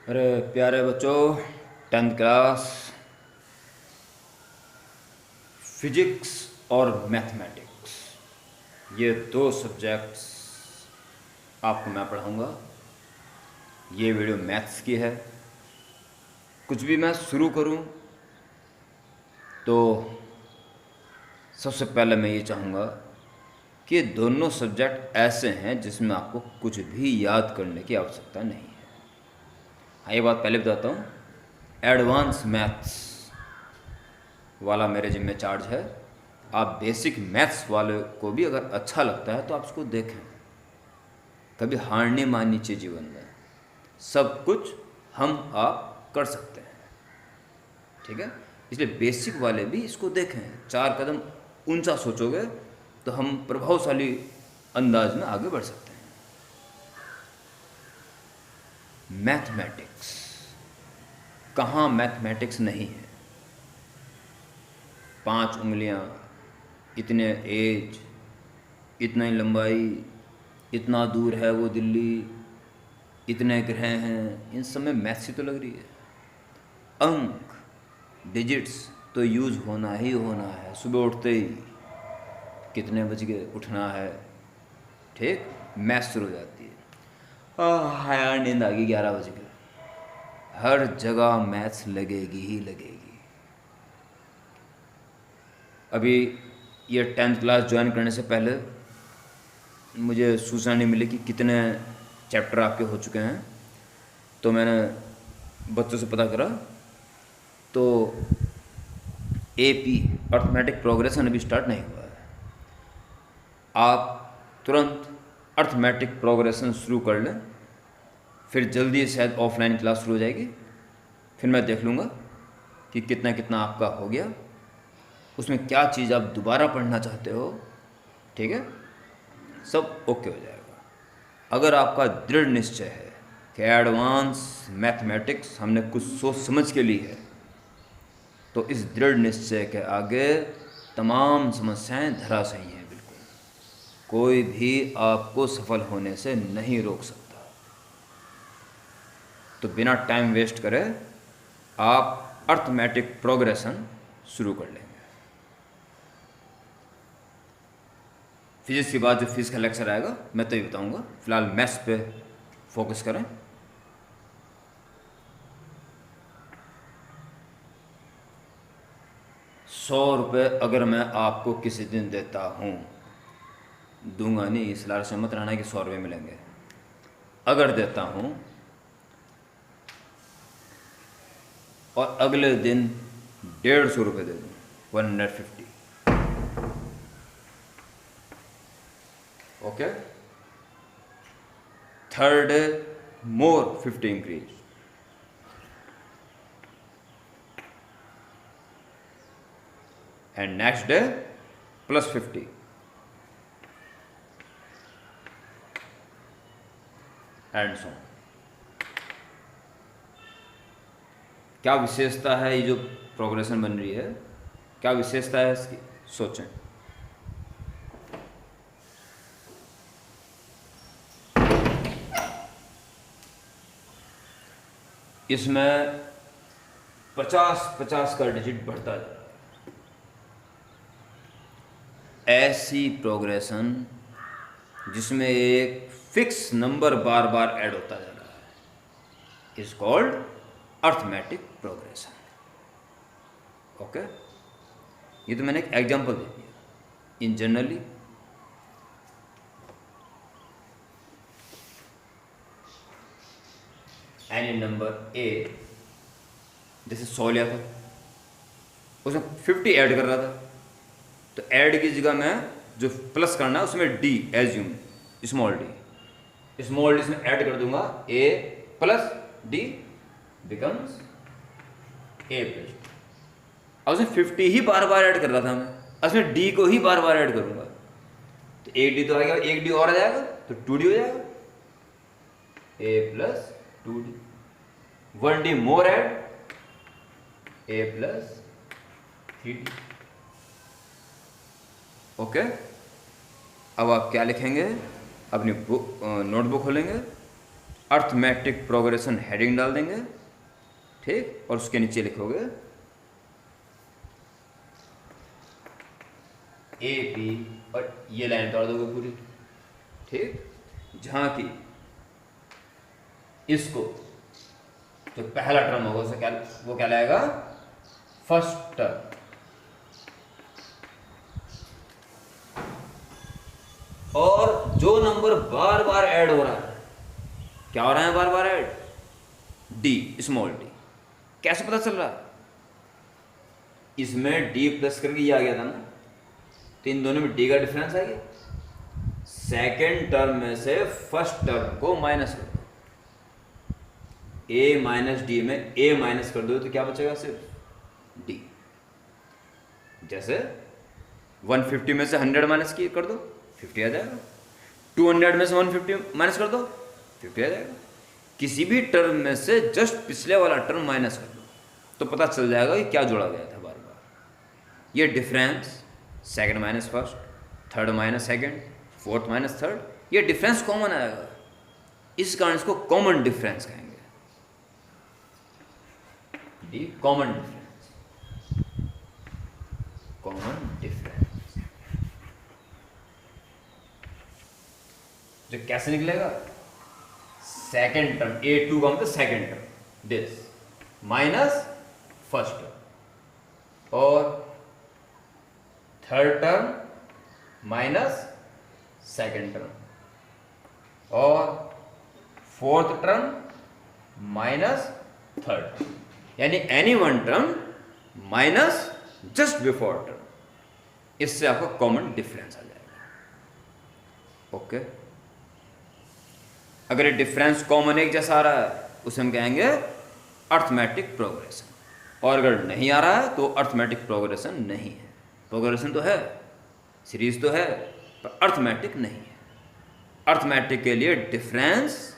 अरे प्यारे बच्चों, 10th क्लास फिजिक्स और मैथमेटिक्स, ये दो सब्जेक्ट्स आपको मैं पढ़ाऊँगा। ये वीडियो मैथ्स की है। कुछ भी मैं शुरू करूँ तो सबसे पहले मैं ये चाहूँगा कि ये दोनों सब्जेक्ट ऐसे हैं जिसमें आपको कुछ भी याद करने की आवश्यकता नहीं है। हाँ, ये बात पहले बताता हूँ, एडवांस मैथ्स वाला मेरे जिम्मे चार्ज है। आप बेसिक मैथ्स वाले को भी अगर अच्छा लगता है तो आप इसको देखें। कभी हार नहीं माननी चाहिए जीवन में। सब कुछ हम आप कर सकते हैं, ठीक है। इसलिए बेसिक वाले भी इसको देखें। 4 कदम ऊंचा सोचोगे तो हम प्रभावशाली अंदाज में आगे बढ़ सकते हैं। मैथमेटिक्स, कहाँ मैथमेटिक्स नहीं है। 5 उंगलियां, इतने एज, इतना ही लंबाई, इतना दूर है वो दिल्ली, इतने ग्रह हैं, इन सब में मैथ सी तो लग रही है। अंक, डिजिट्स तो यूज़ होना ही होना है। सुबह उठते ही कितने बज गए, उठना है, ठीक, मैथ शुरू हो जाती है। हाँ यार, नींद आ गई, 11 बज गए। हर जगह मैथ्स लगेगी ही लगेगी। अभी ये 10th क्लास ज्वाइन करने से पहले मुझे सूचना नहीं मिली कि कितने चैप्टर आपके हो चुके हैं, तो मैंने बच्चों से पता करा तो AP अर्थमेटिक प्रोग्रेशन अभी स्टार्ट नहीं हुआ है। आप तुरंत अर्थमेटिक प्रोग्रेशन शुरू कर लें, फिर जल्दी शायद ऑफलाइन क्लास शुरू हो जाएगी। फिर मैं देख लूँगा कि कितना कितना आपका हो गया, उसमें क्या चीज़ आप दोबारा पढ़ना चाहते हो, ठीक है, सब ओके हो जाएगा। अगर आपका दृढ़ निश्चय है कि एडवांस मैथमेटिक्स हमने कुछ सोच समझ के ली है, तो इस दृढ़ निश्चय के आगे तमाम समस्याएं धराशायी हैं। बिल्कुल कोई भी आपको सफल होने से नहीं रोक सकता। तो बिना टाइम वेस्ट करे आप अर्थमेटिक प्रोग्रेशन शुरू कर लेंगे। फिजिक्स के बाद जो फिजिक्स का लेक्चर आएगा मैं तो ये बताऊंगा। फिलहाल मैथ्स पे फोकस करें। ₹100 अगर मैं आपको किसी दिन देता हूँ, दूंगा नहीं, इस लालच में मत रहना कि ₹100 मिलेंगे। अगर देता हूँ और अगले दिन ₹150 दे दूँ, 150, okay, third day more 50 increase, and next day plus 50, and so on। क्या विशेषता है ये जो प्रोग्रेशन बन रही है, क्या विशेषता है इसकी, सोचें। इसमें 50-50 का डिजिट बढ़ता जा रहा है। ऐसी प्रोग्रेशन जिसमें एक फिक्स नंबर बार बार ऐड होता जा रहा है is called arithmetic progression, okay. ये तो मैंने एक एग्जांपल दे दिया। इन जनरली एनी नंबर ए, जैसे 100 लिया था, उसमें 50 ऐड कर रहा था, तो ऐड की जगह मैं जो प्लस करना है उसमें डी एज्यूम, स्मॉल डी इसमें ऐड कर दूंगा। A plus d becomes a plus d. अब उसमें 50 ही बार बार ऐड कर रहा था मैं, उसमें डी को ही बार बार ऐड करूंगा, तो एक डी तो आ गया, एक डी और आ जाएगा तो 2D हो जाएगा, a plus 2D। 1D more add, a plus 3D, okay. अब आप क्या लिखेंगे, अपनी बुक नोटबुक खोलेंगे अर्थमेटिक प्रोग्रेशन हेडिंग डाल देंगे, ठीक, और उसके नीचे लिखोगे ए पी, और ये लाइन उतार दोगे पूरी, ठीक, जहां की इसको जो पहला टर्म होगा उसे क्या, वो क्या लाएगा, फर्स्ट टर्म, और जो नंबर बार बार ऐड हो रहा है, क्या हो रहा है बार बार ऐड, डी, स्मॉल डी। कैसे पता चल रहा है, इसमें डी प्लस करके ये आ गया था ना, तो इन दोनों में डी का डिफरेंस आ गया, सेकेंड टर्म में से फर्स्ट टर्म को माइनस कर दो, ए माइनस डी में ए माइनस कर दो तो क्या बचेगा, सिर्फ डी। जैसे 150 में से 100 माइनस की कर दो 50 आ जाएगा, 200 में से 150 माइनस कर दो 50 आ जाएगा। किसी भी टर्म में से जस्ट पिछले वाला टर्म माइनस कर दो तो पता चल जाएगा कि क्या जोड़ा गया था बार बार। ये difference second minus first, third minus second, fourth minus third, ये डिफरेंस कॉमन आएगा, इस कारण इसको कॉमन डिफरेंस कहेंगे, d common difference, common difference. जो कैसे निकलेगा, सेकेंड टर्म, A2 का मतलब second term, this minus first term, और third term minus second term, और fourth term minus third term, यानी any one term minus just before term, इससे आपको कॉमन डिफरेंस आ जाएगा। ओके, अगर ये डिफरेंस कॉमन एक जैसा आ रहा है उसे हम कहेंगे अर्थमेटिक प्रोग्रेशन, और अगर नहीं आ रहा है तो अर्थमेटिक प्रोग्रेशन नहीं है। प्रोग्रेशन तो है, सीरीज तो है, पर अर्थमेटिक नहीं है। अर्थमेटिक के लिए difference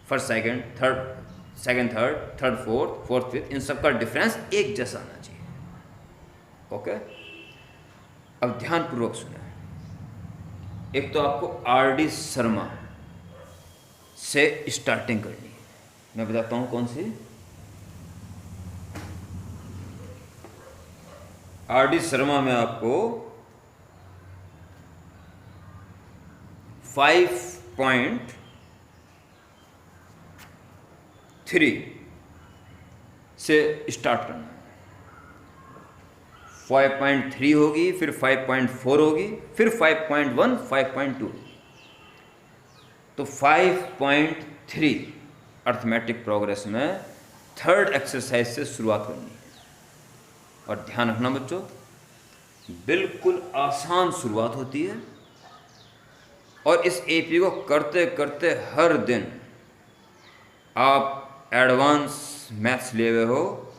first second, third, third fourth, fourth fifth, इन सब का डिफरेंस एक जैसा आना चाहिए। ओके, अब ध्यानपूर्वक सुने। एक तो आपको R.D. शर्मा से स्टार्टिंग करनी है, मैं बताता हूं कौन सी। R.D. शर्मा में आपको 5.3 से स्टार्ट करना है। 5.3 होगी, फिर 5.4 होगी, फिर 5.1, 5.2। तो 5.3 अर्थमेटिक प्रोग्रेस में थर्ड एक्सरसाइज से शुरुआत करनी है। और ध्यान रखना बच्चों, बिल्कुल आसान शुरुआत होती है, और इस एपी को करते करते हर दिन आप एडवांस मैथ्स लिए हुए हो,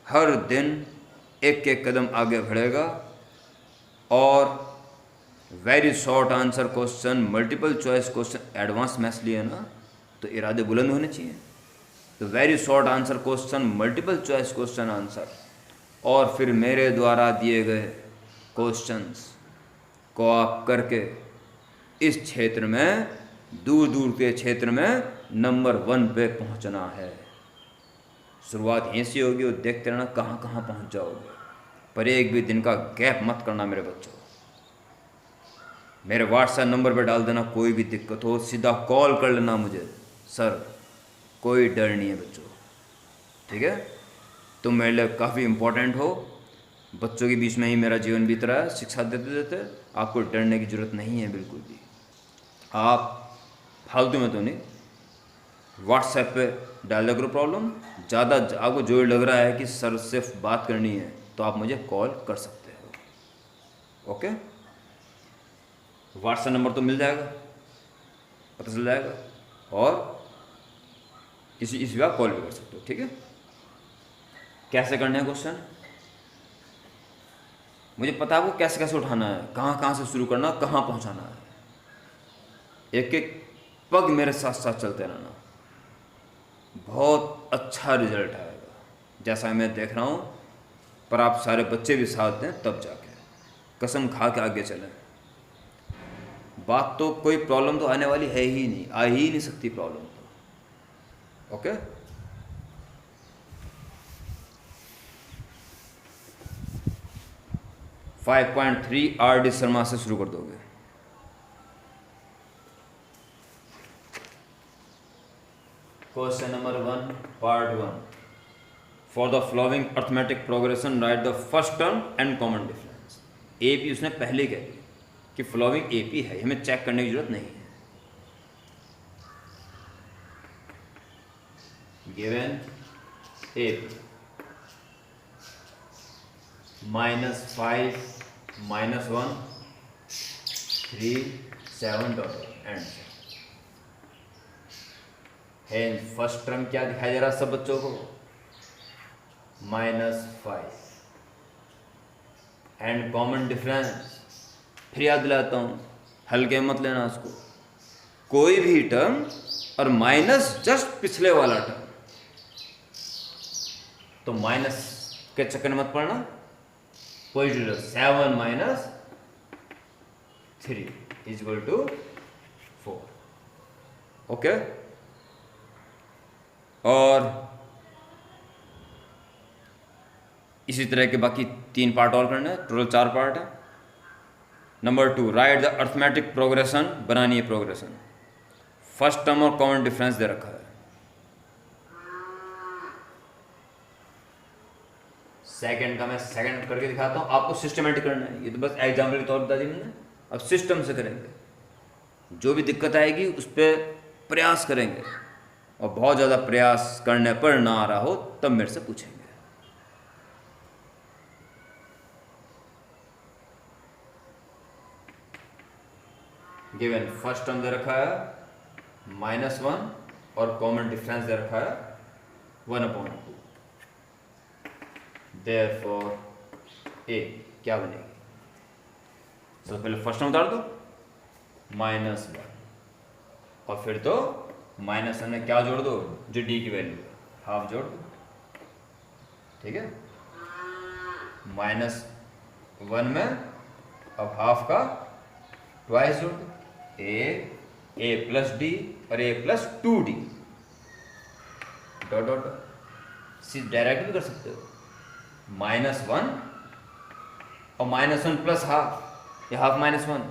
हर दिन एक एक कदम आगे बढ़ेगा, और very short answer question, multiple choice question, advance maths लिए ना तो इरादे बुलंद होने चाहिए। तो very short answer question, multiple choice question answer, और फिर मेरे द्वारा दिए गए क्वेश्चंस को आप करके इस क्षेत्र में, दूर दूर के क्षेत्र में नंबर 1 पे पहुंचना है। शुरुआत यहीं से होगी और देखते रहना कहाँ कहाँ पहुंच जाओगे, पर एक भी दिन का गैप मत करना मेरे बच्चों। मेरे व्हाट्सएप नंबर पे डाल देना, कोई भी दिक्कत हो सीधा कॉल कर लेना मुझे, सर कोई डर नहीं है बच्चों, ठीक है। तुम मेरे लिए काफ़ी इम्पोर्टेंट हो, बच्चों के बीच में ही मेरा जीवन बीत रहा है, शिक्षा देते देते। आपको डरने की ज़रूरत नहीं है बिल्कुल भी। आप फालतू में तो नहीं, व्हाट्सएप पे डाल करो प्रॉब्लम, ज़्यादा आपको जो लग रहा है कि सर से बात करनी है तो आप मुझे कॉल कर सकते हो। ओके, व्हाट्सएप नंबर तो मिल जाएगा, पता चल जाएगा, और इस बार कॉल भी कर सकते हो, ठीक है। कैसे करने हैं क्वेश्चन, मुझे पता है आपको कैसे कैसे उठाना है, कहाँ कहाँ से शुरू करना, कहाँ पहुँचाना है। एक एक पग मेरे साथ साथ चलते रहना, बहुत अच्छा रिजल्ट आएगा, जैसा मैं देख रहा हूँ। पर आप सारे बच्चे भी साथ दें तब जाके, कसम खा के आगे चलें। बात तो कोई प्रॉब्लम तो आने वाली है ही नहीं, आ ही नहीं सकती प्रॉब्लम तो, okay. Five point three R D Sharma से शुरू कर दोगे। Question number 1 part 1, for the following arithmetic progression right the first term and common difference. A P उसने पहले कह दिया कि फॉलोइंग ए पी है, हमें चेक करने की जरूरत नहीं है। गिवन ए -5 -1 3 7 एंड है। फर्स्ट टर्म क्या दिखाई दे रहा सब बच्चों को? -5 एंड कॉमन डिफरेंस। फिर याद दिलाता हूँ, हल्के मत लेना उसको। कोई भी टर्म और माइनस जस्ट पिछले वाला टर्म, तो माइनस के चक्कर में मत पड़ना। पॉजिटिव 7 - 3 = 4। ओके। और इसी तरह के बाकी 3 पार्ट और करने हैं, टोटल 4 पार्ट है। Number 2, right the arithmetic progression. बनानी है प्रोग्रेशन। फर्स्ट टर्म और कॉमन डिफरेंस दे रखा है। सेकंड का मैं सेकंड करके दिखाता हूँ, आपको सिस्टमेटिक करना है। ये तो बस एग्जाम्पल के तौर पर बता दी मैंने, अब सिस्टम से करेंगे। जो भी दिक्कत आएगी उस पर प्रयास करेंगे, और बहुत ज़्यादा प्रयास करने पर ना आ रहा हो तब मेरे से पूछेंगे। गिवन फर्स्ट टर्म दे रखा है -1 और कॉमन डिफरेंस दे रखा है 1/2। देयरफॉर ए क्या बनेगी? सबसे पहले फर्स्ट टर्म उतार दो -1, और फिर तो -1 में क्या जोड़ दो? जो डी की वैल्यू है, हाफ जोड़ दो। ठीक है, -1 में अब हाफ का ट्वाइस जोड़ दो। ए प्लस डी और a plus 2d dot dot. Direct भी कर सकते हो, -1 और -1 प्लस हाफ, या हाफ -1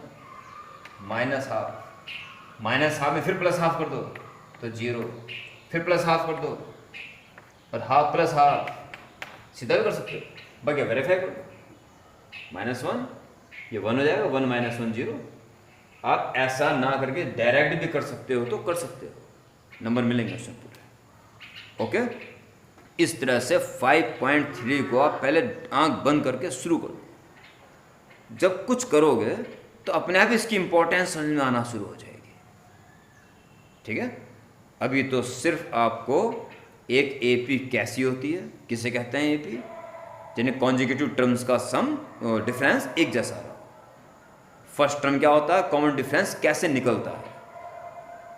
माइनस हाफ में फिर प्लस हाफ कर दो तो 0, फिर प्लस हाफ कर दो और हाफ प्लस हाफ, सीधा भी कर सकते हो। बाकी वेरीफाई कर दो, -1 ये 1 हो जाएगा, 1 - 1 0। आप ऐसा ना करके डायरेक्ट भी कर सकते हो तो कर सकते हो, नंबर मिलेंगे उसमें पूरे। ओके, इस तरह से 5.3 को आप पहले आंख बंद करके शुरू करो। जब कुछ करोगे तो अपने आप इसकी इंपॉर्टेंस समझ में आना शुरू हो जाएगी। ठीक है, अभी तो सिर्फ आपको एक एपी कैसी होती है, किसे कहते हैं एपी, जिन्हें कॉन्जिक्यूटिव टर्म्स का सम डिफरेंस एक जैसा है। फर्स्ट टर्म क्या होता है, कॉमन डिफरेंस कैसे निकलता है,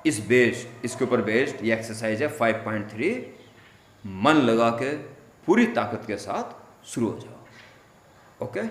इसके ऊपर बेस्ड ये एक्सरसाइज है 5.3। मन लगा के पूरी ताकत के साथ शुरू हो जाओ। ओके।